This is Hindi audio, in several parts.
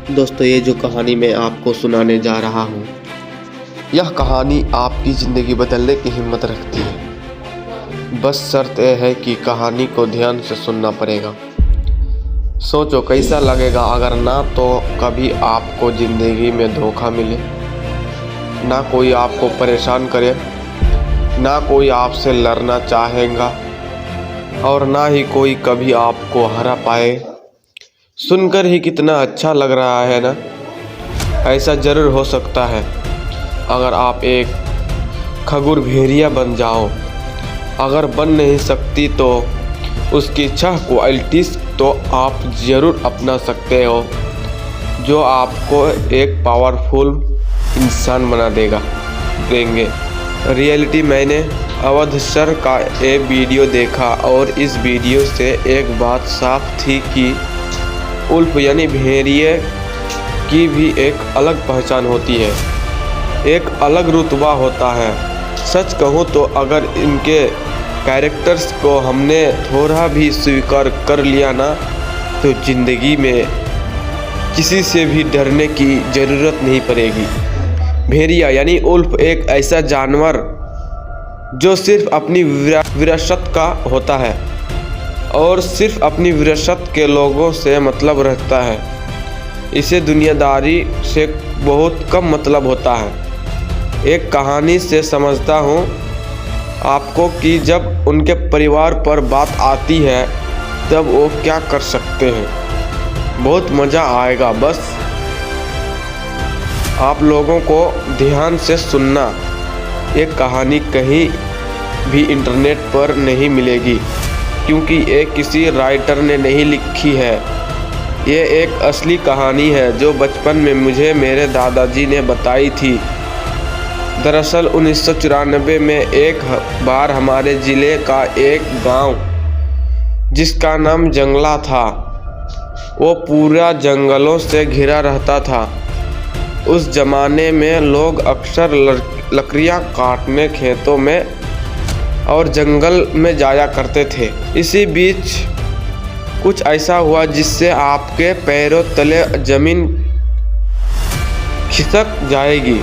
दोस्तों, ये जो कहानी मैं आपको सुनाने जा रहा हूँ, यह कहानी आपकी ज़िंदगी बदलने की हिम्मत रखती है। बस शर्त यह है कि कहानी को ध्यान से सुनना पड़ेगा। सोचो कैसा लगेगा अगर ना तो कभी आपको ज़िंदगी में धोखा मिले, ना कोई आपको परेशान करे, ना कोई आपसे लड़ना चाहेगा और ना ही कोई कभी आपको हरा पाए। सुनकर ही कितना अच्छा लग रहा है ना। ऐसा ज़रूर हो सकता है अगर आप एक खगुर भेड़िया बन जाओ। अगर बन नहीं सकती तो उसकी 6 क्वालिटीज़ तो आप ज़रूर अपना सकते हो, जो आपको एक पावरफुल इंसान बना देंगे। रियलिटी मैंने अवध सर का एक वीडियो देखा और इस वीडियो से एक बात साफ थी कि उल्फ यानी भेड़िए की भी एक अलग पहचान होती है, एक अलग रुतबा होता है। सच कहूँ तो अगर इनके कैरेक्टर्स को हमने थोड़ा भी स्वीकार कर लिया ना, तो ज़िंदगी में किसी से भी डरने की ज़रूरत नहीं पड़ेगी। भेड़िया यानी उल्फ एक ऐसा जानवर जो सिर्फ अपनी विरासत का होता है और सिर्फ अपनी विरासत के लोगों से मतलब रखता है। इसे दुनियादारी से बहुत कम मतलब होता है। एक कहानी से समझता हूँ आपको कि जब उनके परिवार पर बात आती है तब वो क्या कर सकते हैं। बहुत मज़ा आएगा। बस आप लोगों को ध्यान से सुनना। एक कहानी कहीं भी इंटरनेट पर नहीं मिलेगी, क्योंकि ये किसी राइटर ने नहीं लिखी है। ये एक असली कहानी है जो बचपन में मुझे मेरे दादाजी ने बताई थी। दरअसल 1994 में एक बार हमारे ज़िले का एक गांव जिसका नाम जंगला था, वो पूरा जंगलों से घिरा रहता था। उस ज़माने में लोग अक्सर लकड़ियाँ काटने खेतों में और जंगल में जाया करते थे। इसी बीच कुछ ऐसा हुआ जिससे आपके पैरों तले ज़मीन खिसक जाएगी।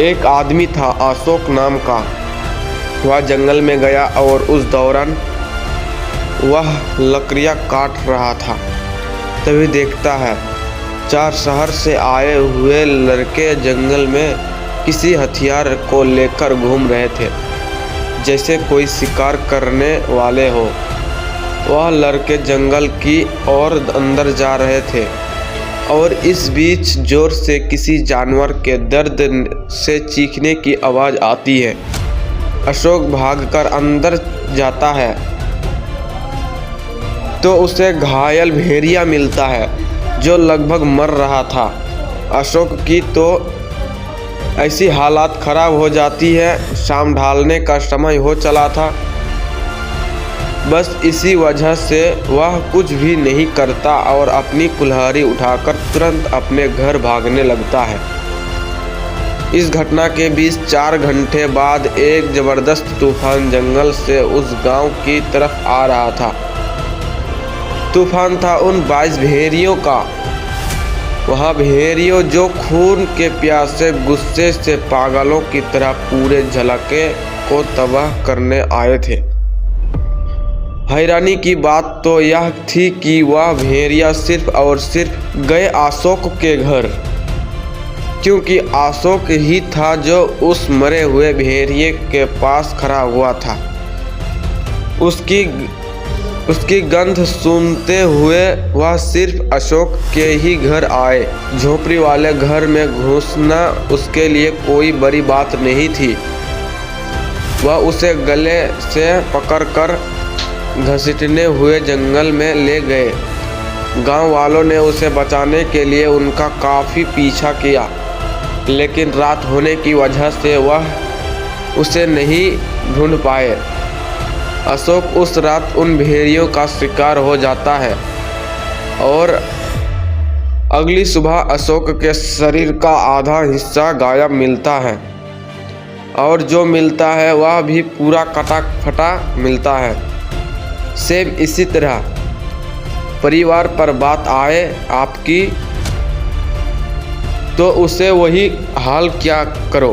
एक आदमी था अशोक नाम का। वह जंगल में गया और उस दौरान वह लकड़ियाँ काट रहा था। तभी देखता है 4 शहर से आए हुए लड़के जंगल में किसी हथियार को लेकर घूम रहे थे, जैसे कोई शिकार करने वाले हो। वह लड़के जंगल की ओर अंदर जा रहे थे और इस बीच जोर से किसी जानवर के दर्द से चीखने की आवाज़ आती है। अशोक भागकर अंदर जाता है तो उसे घायल भेड़िया मिलता है जो लगभग मर रहा था। अशोक की तो ऐसी हालात ख़राब हो जाती है। शाम ढलने का समय हो चला था। बस इसी वजह से वह कुछ भी नहीं करता और अपनी कुल्हाड़ी उठाकर तुरंत अपने घर भागने लगता है। इस घटना के बीच 4 घंटे बाद एक ज़बरदस्त तूफान जंगल से उस गांव की तरफ आ रहा था। तूफान था उन 22 भेड़ियों का। वह भेड़ियों जो खून के प्यासे गुस्से से पागलों की तरह पूरे इलाके को तबाह करने आए थे। हैरानी की बात तो यह थी कि वह भेड़िया सिर्फ और सिर्फ गए अशोक के घर, क्योंकि अशोक ही था जो उस मरे हुए भेड़िए के पास खड़ा हुआ था। उसकी गंध सूंघते हुए वह सिर्फ अशोक के ही घर आए। झोपड़ी वाले घर में घुसना उसके लिए कोई बड़ी बात नहीं थी। वह उसे गले से पकड़कर घसीटने हुए जंगल में ले गए। गांव वालों ने उसे बचाने के लिए उनका काफ़ी पीछा किया, लेकिन रात होने की वजह से वह उसे नहीं ढूंढ पाए। अशोक उस रात उन भेड़ियों का शिकार हो जाता है और अगली सुबह अशोक के शरीर का आधा हिस्सा गायब मिलता है और जो मिलता है वह भी पूरा कटा फटा मिलता है। सेम इसी तरह परिवार पर बात आए आपकी तो उसे वही हाल क्या करो।